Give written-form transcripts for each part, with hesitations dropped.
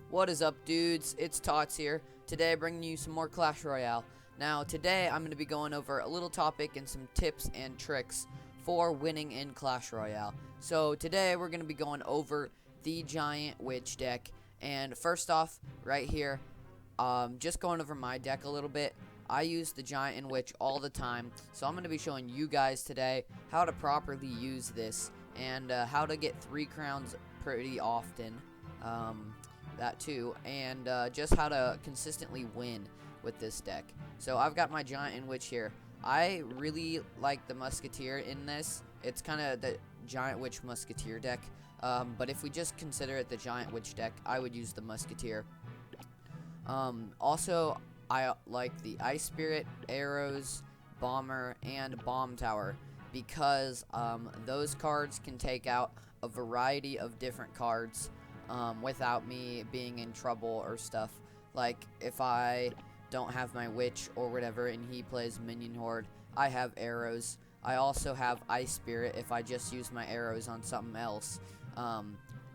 What is up, dudes? It's Tots here. Today, bringing you some more Clash Royale. Now, today, I'm going to be going over a little topic and some tips and tricks for winning in Clash Royale. So, today, we're going to be going over the Giant Witch deck. And first off, right here, just going over my deck a little bit. I use the Giant and Witch all the time, so I'm going to be showing you guys today how to properly use this and how to get 3 crowns pretty often. That too, and just how to consistently win with this deck. So I've got my Giant and Witch here. I really like the Musketeer in this. It's kind of the Giant Witch Musketeer deck, but if we just consider it the Giant Witch deck, I would use the Musketeer. Also, I like the Ice Spirit, Arrows, Bomber, and Bomb Tower because those cards can take out a variety of different cards without me being in trouble or stuff. Like if I don't have my Witch or whatever and he plays Minion Horde, I have Arrows. I also have Ice Spirit if I just use my arrows on something else.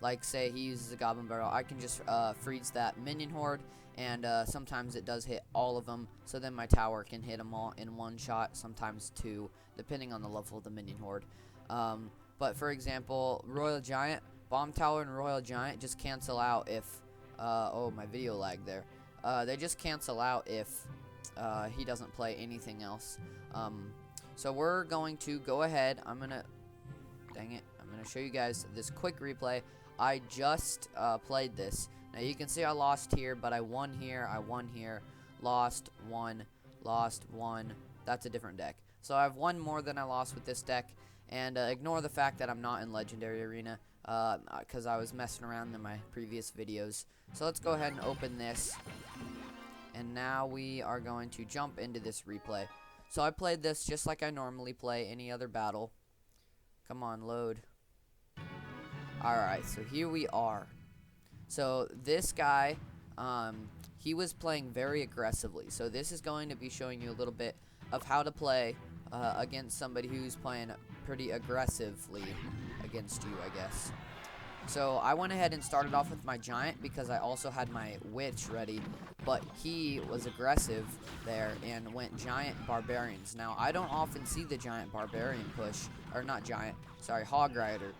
Like say he uses a Goblin Barrel, I can just freeze that Minion Horde, and sometimes it does hit all of them, so then my tower can hit them all in one shot, sometimes two, depending on the level of the Minion Horde. But for example, Royal Giant, Bomb Tower and Royal Giant just cancel out if, oh, my video lagged there. They just cancel out if he doesn't play anything else. So we're going to go ahead. I'm going to show you guys this quick replay. I just played this. Now you can see I lost here, but I won here, lost, won, lost, won. That's a different deck. So I've won more than I lost with this deck. And ignore the fact that I'm not in Legendary Arena, because I was messing around in my previous videos. So let's go ahead and open this. And now we are going to jump into this replay. So I played this just like I normally play any other battle. Come on, load. Alright, so here we are. So this guy, he was playing very aggressively. So this is going to be showing you a little bit of how to play against somebody who's playing pretty aggressively against you, I guess. So I went ahead and started off with my Giant because I also had my Witch ready, but he was aggressive there and went Giant Barbarians. Now I don't often see the Giant Barbarian push, or not Giant, sorry, Hog Rider,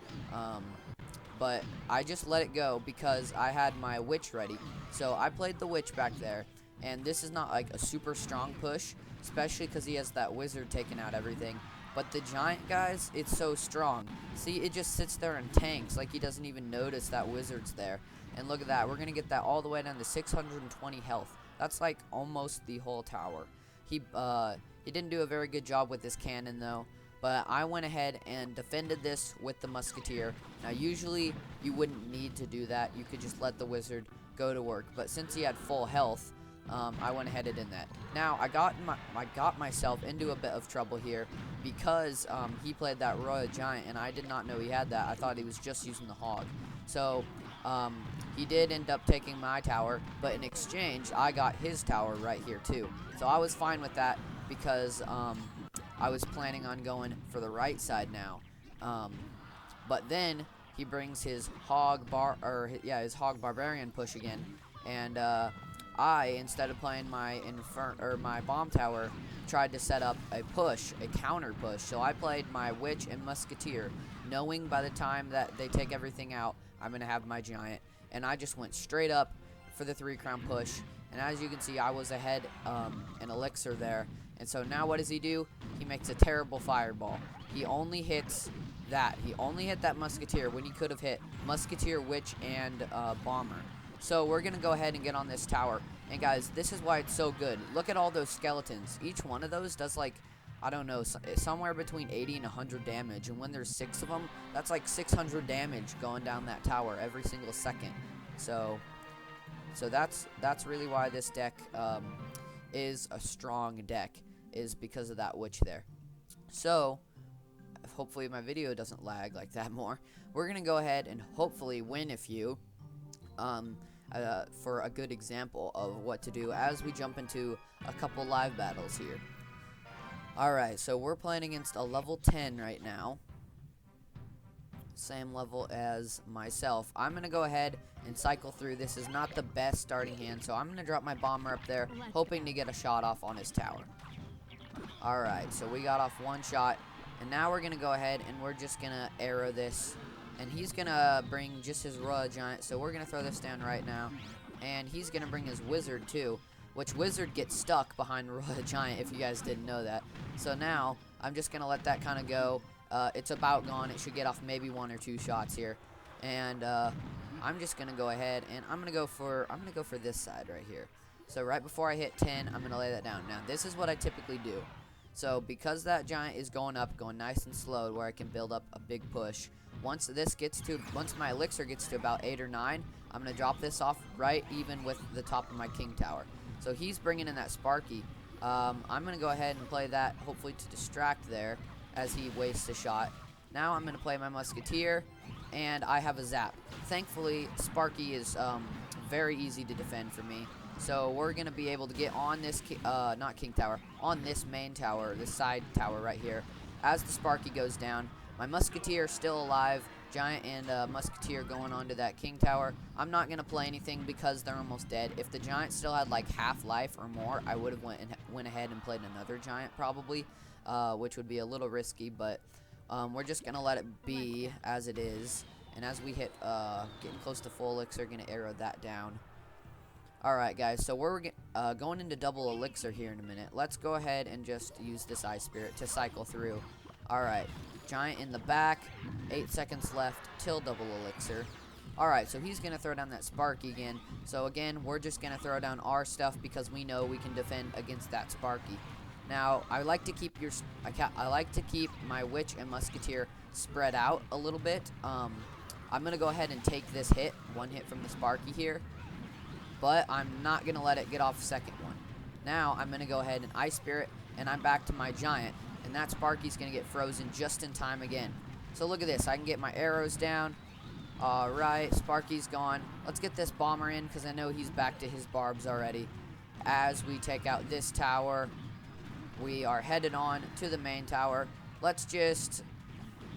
but I just let it go because I had my Witch ready. So I played the Witch back there, and this is not like a super strong push, especially because he has that Wizard taking out everything. But the Giant, guys, it's so strong. See, it just sits there and tanks like he doesn't even notice that Wizard's there. And look at that. We're going to get that all the way down to 620 health. That's like almost the whole tower. He didn't do a very good job with this cannon, though. But I went ahead and defended this with the Musketeer. Now, usually, you wouldn't need to do that. You could just let the Wizard go to work. But since he had full health, I went ahead and did that. Now, I got myself into a bit of trouble here because he played that Royal Giant, and I did not know he had that. I thought he was just using the Hog. So, he did end up taking my tower, but in exchange, I got his tower right here, too. So, I was fine with that because I was planning on going for the right side now. But then, he brings his Hog Barbarian push again, and I, instead of playing my my Bomb Tower, tried to set up a push, a counter push. So I played my Witch and Musketeer, knowing by the time that they take everything out, I'm going to have my Giant. And I just went straight up for the 3 crown push. And as you can see, I was ahead in Elixir there. And so now what does he do? He makes a terrible fireball. He only hits that. He only hit that Musketeer when he could have hit Musketeer, Witch, and Bomber. So we're going to go ahead and get on this tower. And guys, this is why it's so good. Look at all those skeletons. Each one of those does like, I don't know, somewhere between 80 and 100 damage. And when there's 6 of them, that's like 600 damage going down that tower every single second. So that's really why this deck is a strong deck, is because of that Witch there. So hopefully my video doesn't lag like that more. We're going to go ahead and hopefully win a few. For a good example of what to do as we jump into a couple live battles here. Alright, so we're playing against a level 10 right now. Same level as myself. I'm going to go ahead and cycle through. This is not the best starting hand, so I'm going to drop my bomber up there, hoping to get a shot off on his tower. Alright, so we got off one shot, and now we're going to go ahead and we're just going to arrow this. And he's going to bring just his Royal Giant, so we're going to throw this down right now. And he's going to bring his Wizard too, which Wizard gets stuck behind Royal Giant if you guys didn't know that. So now, I'm just going to let that kind of go. It's about gone. It should get off maybe 1 or 2 shots here. And I'm just going to go ahead and I'm going to go for this side right here. So right before I hit 10, I'm going to lay that down. Now, this is what I typically do. So because that giant is going up, going nice and slow where I can build up a big push. Once my elixir gets to about 8 or 9, I'm going to drop this off right even with the top of my king tower. So he's bringing in that Sparky. I'm going to go ahead and play that, hopefully to distract there as he wastes a shot. Now I'm going to play my musketeer, and I have a zap. Thankfully, Sparky is very easy to defend for me. So we're going to be able to get on this, not king tower, on this main tower, this side tower right here. As the Sparky goes down, my musketeer still alive. Giant and musketeer going on to that king tower. I'm not going to play anything because they're almost dead. If the giant still had like half life or more, I would have went ahead and played another giant probably, which would be a little risky, but we're just going to let it be as it is. And as we hit getting close to full elixir, going to arrow that down. Alright guys, so we're going into double elixir here in a minute. Let's go ahead and just use this Ice Spirit to cycle through. Alright, giant in the back, 8 seconds left till double elixir. Alright, so he's going to throw down that Sparky again. So again, we're just going to throw down our stuff because we know we can defend against that Sparky. Now, I like to keep my Witch and Musketeer spread out a little bit. I'm going to go ahead and take this hit, one hit from the Sparky here. But I'm not going to let it get off the second one. Now, I'm going to go ahead and Ice Spirit, and I'm back to my Giant. And that Sparky's going to get frozen just in time again. So look at this. I can get my arrows down. Alright, Sparky's gone. Let's get this bomber in, because I know he's back to his barbs already. As we take out this tower, we are headed on to the main tower. Let's just,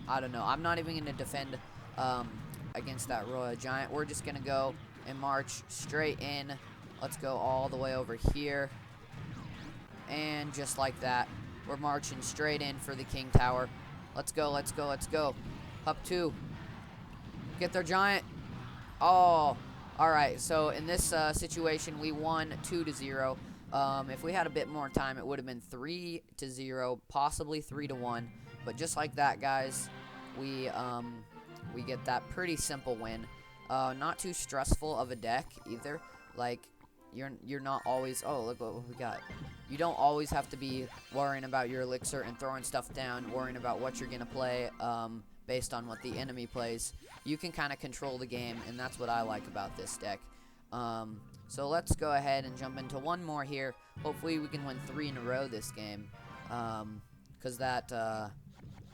I don't know. I'm not even going to defend against that Royal Giant. We're just going to go and march straight in. Let's go all the way over here. And just like that, we're marching straight in for the king tower. Let's go, let's go, let's go. Up 2. Get their giant. Oh, alright. So in this situation, we won 2-0. If we had a bit more time, it would have been 3-0, possibly 3-1. But just like that, guys, we get that pretty simple win. Not too stressful of a deck either. Like, you're not always, oh, look what we got. You don't always have to be worrying about your elixir and throwing stuff down, worrying about what you're going to play based on what the enemy plays. You can kind of control the game, and that's what I like about this deck. So let's go ahead and jump into one more here. Hopefully we can win 3 in a row this game. Because that,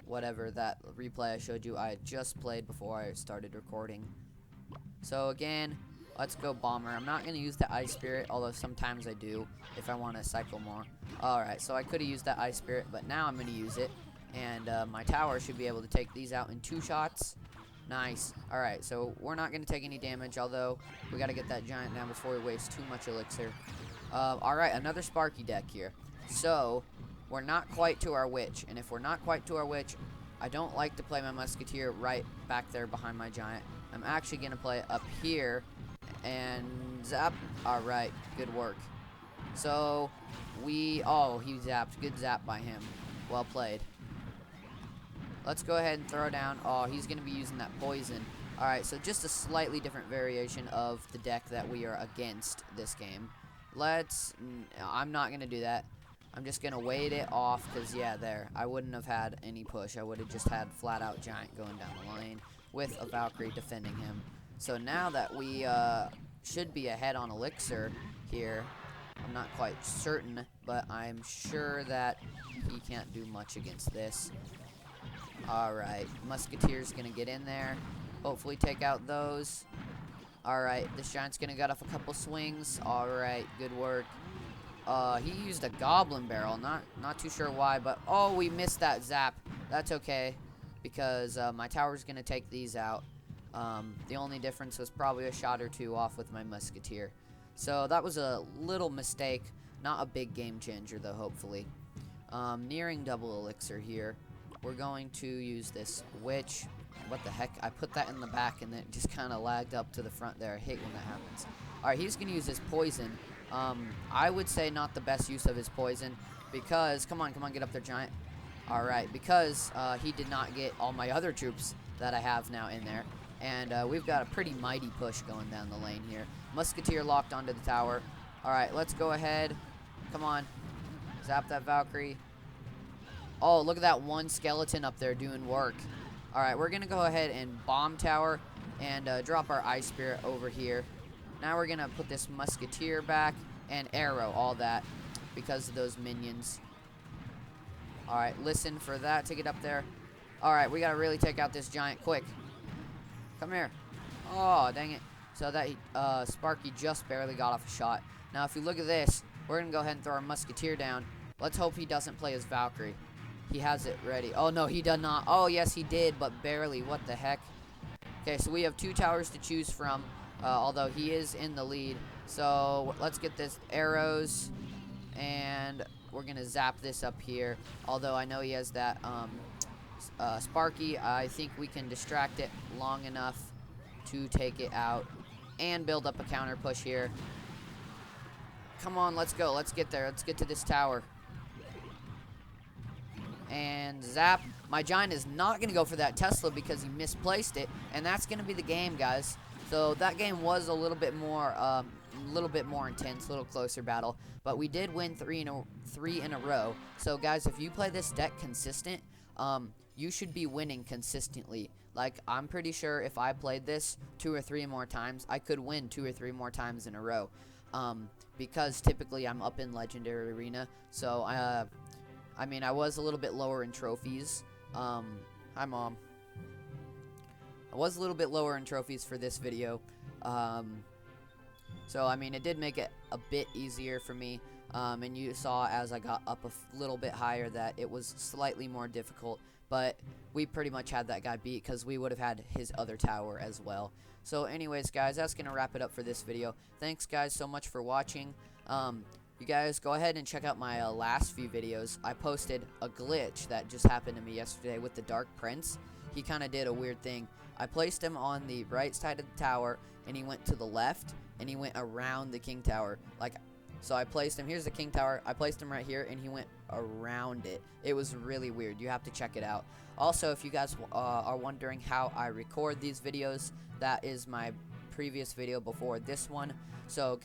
whatever, that replay I showed you, I had just played before I started recording. So again, let's go bomber. I'm not going to use the Ice Spirit, although sometimes I do if I want to cycle more. Alright, so I could have used that Ice Spirit, but now I'm going to use it. And my tower should be able to take these out in 2 shots. Nice. Alright, so we're not going to take any damage, although we got to get that giant down before we waste too much elixir. Alright, another Sparky deck here. So, we're not quite to our Witch. And if we're not quite to our Witch, I don't like to play my Musketeer right back there behind my giant. I'm actually going to play it up here and zap. Alright, good work. So, he zapped. Good zap by him. Well played. Let's go ahead and throw down. Oh, he's going to be using that poison. Alright, so just a slightly different variation of the deck that we are against this game. I'm not going to do that. I'm just going to wait it off because, yeah, there. I wouldn't have had any push. I would have just had flat-out Giant going down the lane with a Valkyrie defending him. So now that we should be ahead on Elixir here, I'm not quite certain, but I'm sure that he can't do much against this. Alright, Musketeer's going to get in there, hopefully take out those. Alright, this Giant's going to get off a couple swings. Alright, good work. He used a Goblin Barrel, not too sure why, but oh, we missed that zap. That's okay, because my tower's going to take these out. The only difference was probably a shot or two off with my musketeer. So that was a little mistake, not a big game changer though, hopefully. Nearing double elixir here. We're going to use this witch. What the heck? I put that in the back and it just kind of lagged up to the front there. I hate when that happens. Alright, he's going to use his poison. I would say not the best use of his poison because, come on, get up there, giant. Alright, because he did not get all my other troops that I have now in there. And we've got a pretty mighty push going down the lane here. Musketeer locked onto the tower. Alright, let's go ahead. Come on. Zap that Valkyrie. Oh, look at that one skeleton up there doing work. Alright, we're going to go ahead and bomb tower and drop our Ice Spirit over here. Now we're going to put this musketeer back and arrow all that because of those minions. Alright, listen for that to get up there. Alright, we got to really take out this giant quick. Come here. Oh, dang it. So that Sparky just barely got off a shot. Now, if you look at this, we're going to go ahead and throw our musketeer down. Let's hope he doesn't play his Valkyrie. He has it ready. Oh, no, he did not. Oh, yes, he did, but barely. What the heck? Okay, so we have 2 towers to choose from, although he is in the lead. So let's get this arrows, and we're going to zap this up here. Although I know he has that Sparky, I think we can distract it long enough to take it out and build up a counter push here. Come on, let's go. Let's get there. Let's get to this tower. And zap. My giant is not going to go for that Tesla because he misplaced it, and that's going to be the game, guys. So that game was a little bit more intense, a little closer battle, but we did win 3 in a row. So guys, if you play this deck consistent, you should be winning consistently. Like, I'm pretty sure if I played this 2 or 3 more times, I could win 2 or 3 more times in a row. Because typically I'm up in Legendary Arena, so I mean, I was a little bit lower in trophies. Hi, Mom. I was a little bit lower in trophies for this video. So, I mean, it did make it a bit easier for me. And you saw as I got up a little bit higher that it was slightly more difficult. But we pretty much had that guy beat because we would have had his other tower as well. So anyways, guys, that's going to wrap it up for this video. Thanks, guys, so much for watching. You guys go ahead and check out my last few videos. I posted a glitch that just happened to me yesterday with the Dark Prince. He kind of did a weird thing. I placed him on the right side of the tower, and he went to the left, and he went around the King Tower. So I placed him, here's the King Tower, I placed him right here, and he went around it. It was really weird. You have to check it out. Also, if you guys are wondering how I record these videos, that is my previous video before this one. So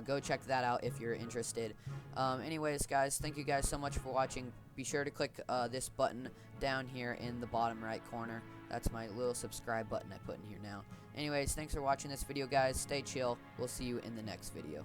go check that out if you're interested. Anyways, guys, thank you guys so much for watching. Be sure to click this button down here in the bottom right corner. That's my little subscribe button I put in here now. Anyways, thanks for watching this video, guys. Stay chill. We'll see you in the next video.